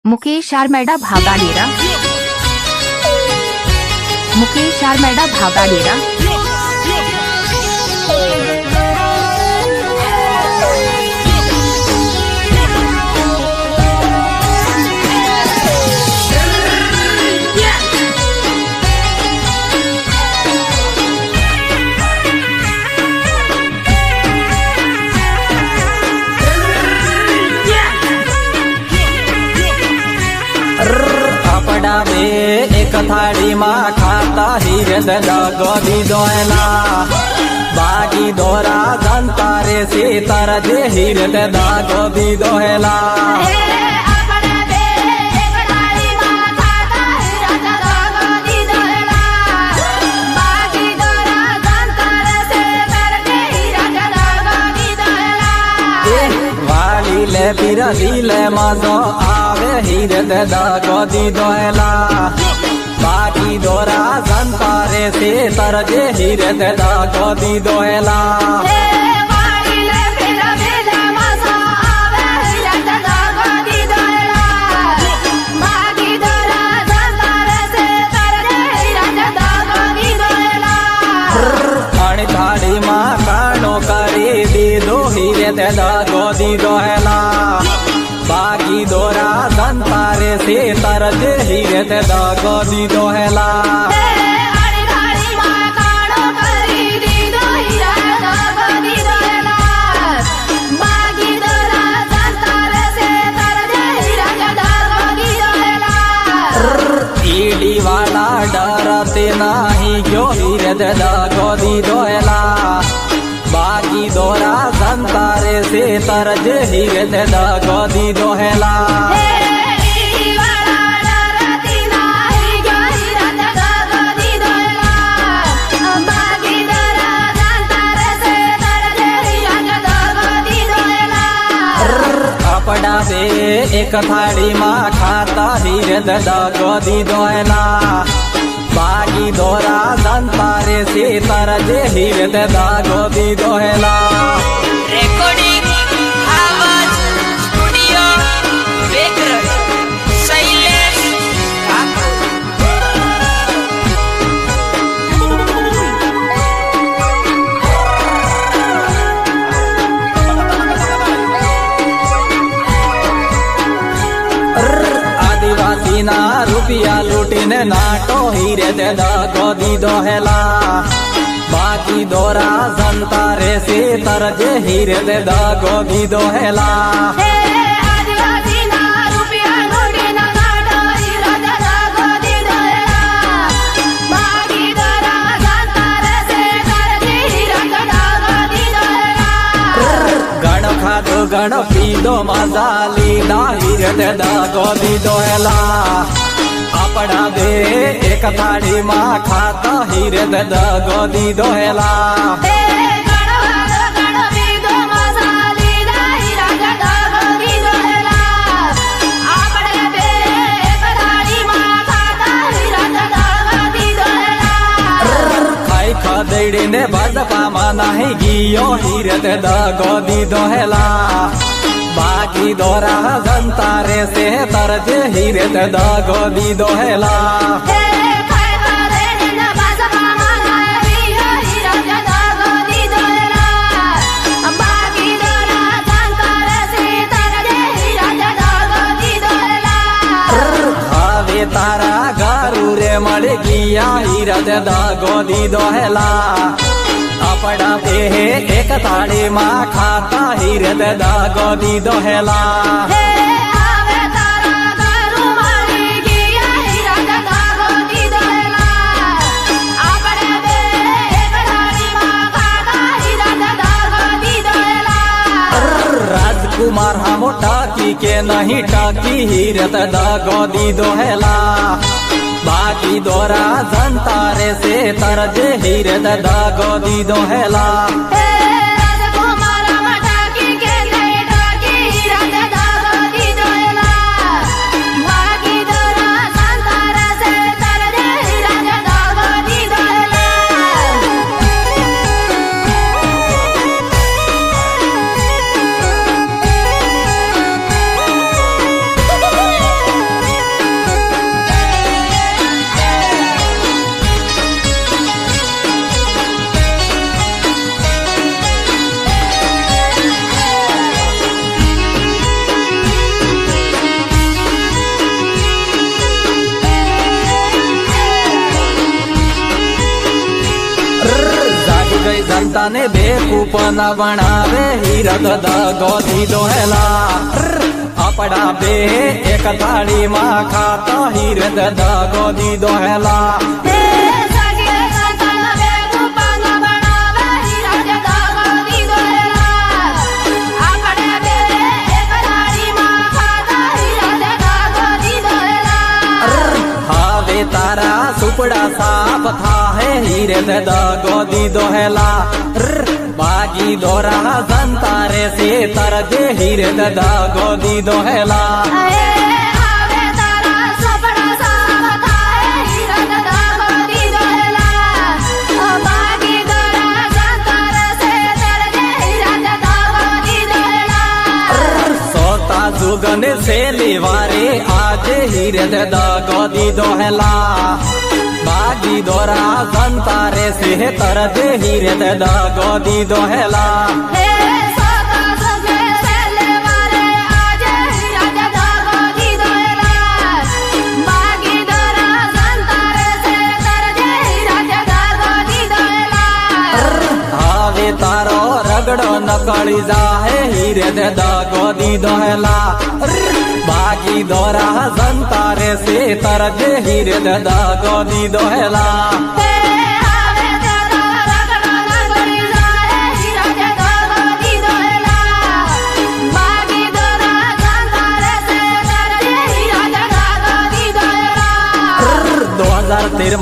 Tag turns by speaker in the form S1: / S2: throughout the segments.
S1: मुकेश आरमेडा भागाडेरा। मुकेश आरमेडा भागाडेरा।
S2: एक थाली में खाता हीरे गदी दोला बागी दोरा जनता रे सीतर जे हीरे गदी दोला ले पिरली ले मजो आवे हीरे गदी दोला बाकी दोरा जनता रे से तरजे हीरे गदी दोला थाली माँ कानो करी दी दो हीरे गदी दोला बाकी दोरा जनता रे से तरजे हीरे गदी दोला ईडी वाला डरते नहीं क्यों हीरे गदी दोला बाकी दोरा जनता रे से तरजे हीरे गदी दोला अपना से एक थाली में खाता हीरे गदी दोला बाकी दोरा जनता रे से तरजे हीरे गदी दोला
S3: रेकॉर्डिंग आवाज स्टुडिओ बेकरज शैलेश
S2: आदिवासी ना रुपया लूटीने नाटो हीरे गदी दोला बाकी दोरा जनता रे से तरजे हीरे गदी दोला गण खादो गण पीदो मजाली ना हीरे गदी दोला अपना दे एक थाली माँ खाता हीरे गदी दोला खाई खदेड़ी ने बजपा में नहीं गियो हीरे गदी दोला बाकी दोरा जनता रे से तरजे हीरे गदी दोला हवे तारा गारू रे मल गिया हीरे गदी दोला अपना पे एक थाली माँ खाता हीरे गदी दोला राजकुमार हम टाकी के नहीं टाकी हीरे गदी दोला बाकी दोरा जनता रे से तरजे हीरे गदी दोला જઈ જનતાને બેકૂફ ન બનાવે હીરત દગો દીધો હેલા આપડા બે એક થાળીમાં ખાતા હીરત દગો દીધો હેલા તારા સુપડા સાફ થાહે હીરે દગો દીધો હેલા બાગી દોરા જનતા રે સે તરજે હીરે દગો દીધો હેલા जुगन से लेवारे आज हीरे दगो दीदो हेला बागी दोरा जनता रे से तरजे हीरे दगो दीदो हेला तारो रगड़ो नकली जाहे हीरे दगो दीदो हेला बागी दोरा जनता रे से तरजे हीरे दगो दीदो हेला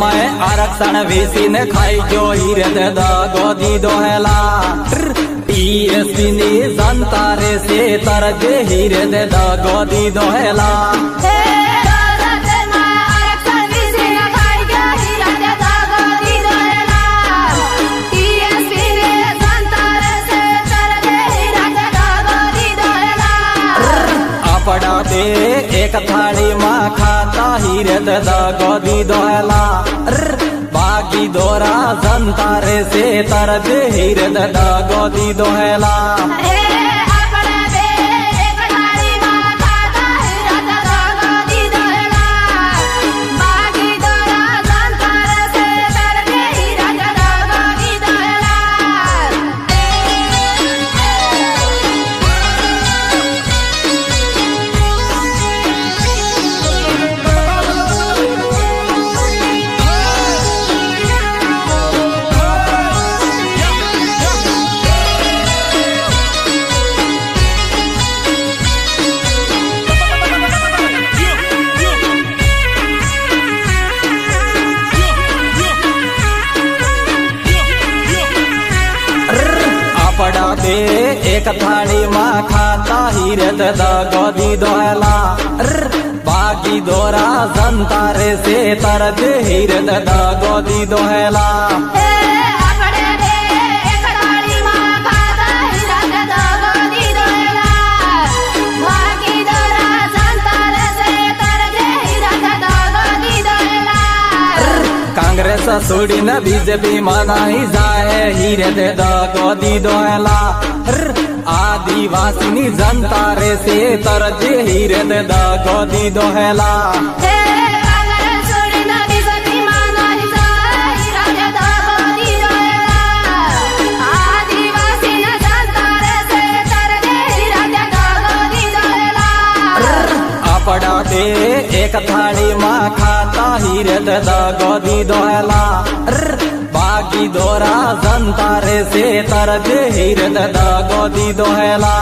S2: में आरक्षण वीसी ने खाई जो हीरे दगो दीदो हेला टीएसपी ने जनता रे से तरजे हीरे दगो दीदो हेला पड़ा दे एक थाली माँ खाता हीरे दगो दीदो हेला बागी दोरा जनता रे से तरजे हीरे दगो दीदो हेला एक थाली माँ खाता हीरे दगो दीदो हेला बागी दोरा जनता रे से तरजे हीरे दगो दीदो हेला कांग्रेस छोड़ी न बीजेपी मनाई जाए हीरे दगो दीदो हेला आदिवासी जनता रे से तरजे हीरे दगो दीदो हेला पड़ा दे एक थाली माँ खाता हीरे दगो दीदो हेला बागी दोरा जनता रे से तरजे हीरे दगो दीदो हेला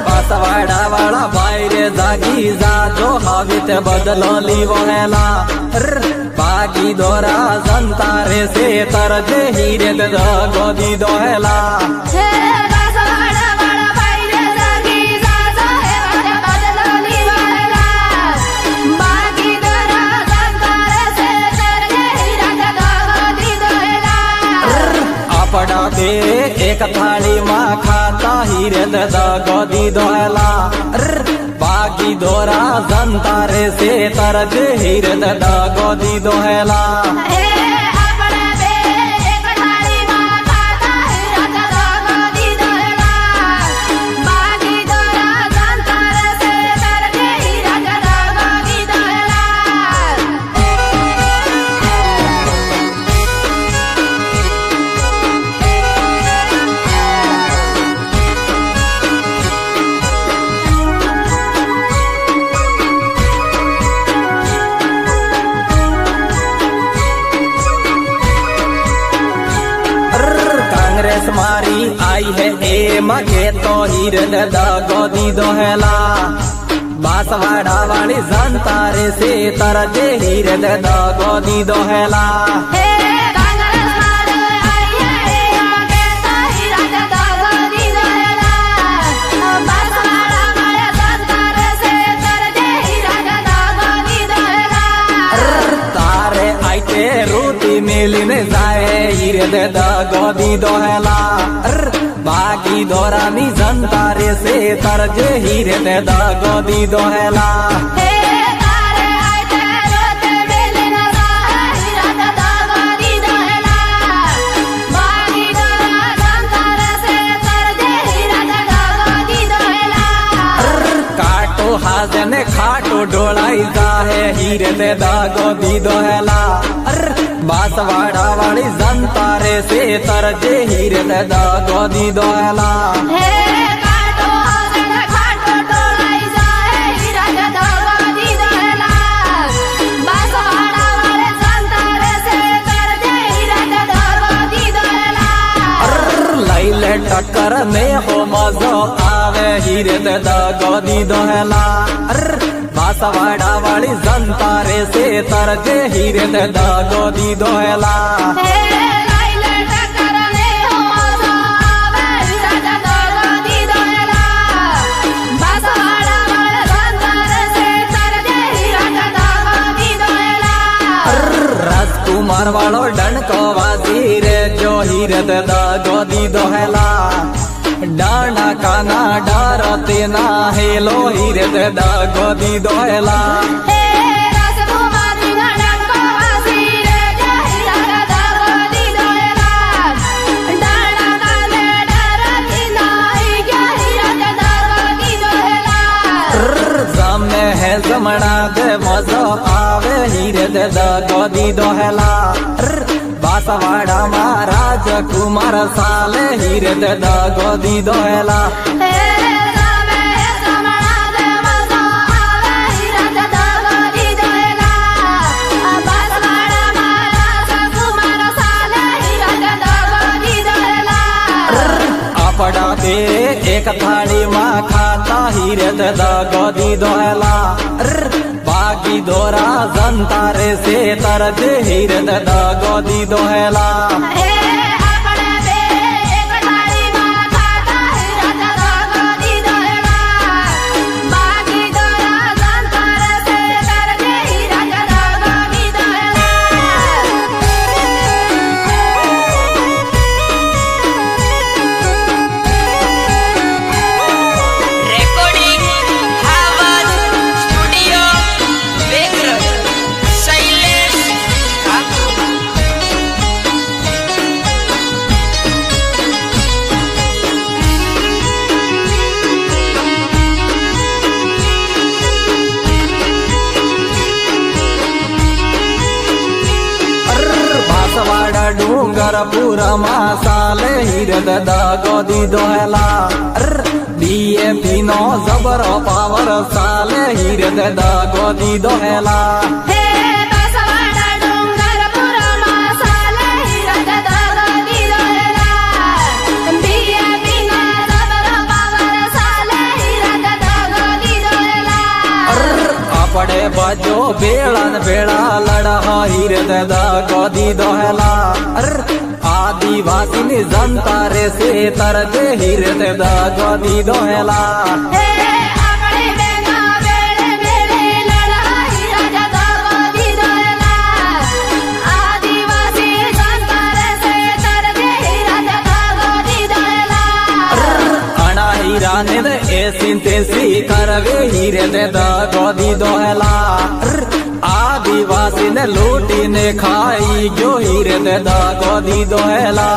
S2: बसवाड़ा वाला बाहरे जागी जा जो हावित बदलो लीवो हेला बागी दोरा जनता रे से तरजे हीरे दगो दीदो हेला पड़ा दे एक थाली माँ खाता हीरे दगो दीदो हेला बागी दोरा जनता रे से तरजे हीरे दगो दीदो हेला आई है ए मगे तो हीरे दागो दी दोहेला बांसवाड़ा वाली जनता रे से तरजे हीरे दागो दी दोहेला रूटी मिलने जाए हीरे दागो दी दोहेला बाकी दोरानी जनता रे से तरजे हीरे दागो दी दोहेला काटो हाजने खाटो डोलाई जाए हीरे दागो दी दोहेला बांसवाड़ा वाली जनता रे से तरजे हीरे दागो दी दोहेला लैले टक्कर में हो मजो आवे हीरे दागो दी दोहेला बांसवाड़ा वाली जनता रे से तरजे हीरे दागो दी दोहेला राजकुमार वालो डंको वाजी रे जो हीरे दागो दी दोहेला डाना काना डरते ना हेलो हीरे दागो दी दोहेला सामने है जमना दे मजो आवे हीरे दागो दी दोहेला बांसवाड़ा महाराज कुमार साले हीरे दागो दी दोहेला अपड़ा दे एक थाली माँ खाता हीरे दागो दी दोहेला बाकी दोरा जनता रे से तरजे हीरे दागो दी दोहेला डूंगरपुरा मासाले हीरे दागो दी दोहेला DAP नो जबर पावर साले हीरे दागो दी दोहेला पड़े बजो बेड़न बेड़ा लड़ा हीरे दागो दी दोहेला आदिवासी नि जनता रे से तरजे हीरे दागो दी दोहेला हीराने दे ऐसी तेसी करवे हीरे दागो दी दोहेला आदिवासी ने लूटी ने खाई जो हीरे दागो दी दोहेला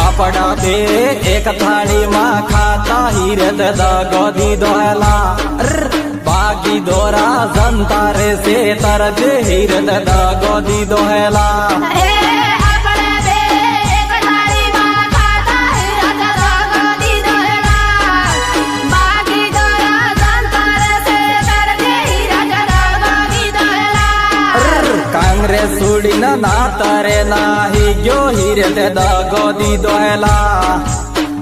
S2: अपना दे एक थाली माँ खाता हीरे दागो दी दोहेला बाकी दोरा जनता रे से तरजे हीरे दागो दी दोहेला ना तरे नाही गयो हीरे ते दगो दीदो हेला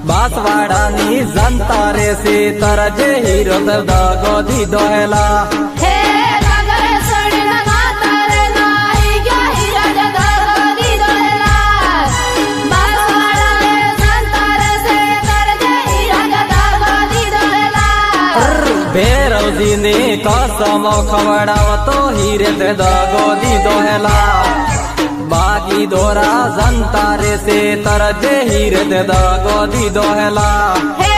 S2: बांसवाड़ा नी जनता रे से तरजे हीरो ते दगो दीदो हेला
S4: हे रागरे सड़ी लगाता रे नाही गयो हीरा ते दगो दीदो हेला बांसवाड़ा रे जनता रे से तरजे हीरा ते दगो दीदो हेला
S2: भैरव जी ने कसम खवड़ावतो हीरे ते दगो दीदो हेला बागी दोरा जनता रे से तरजे हीरे ते दगो दीदो हेला
S4: हे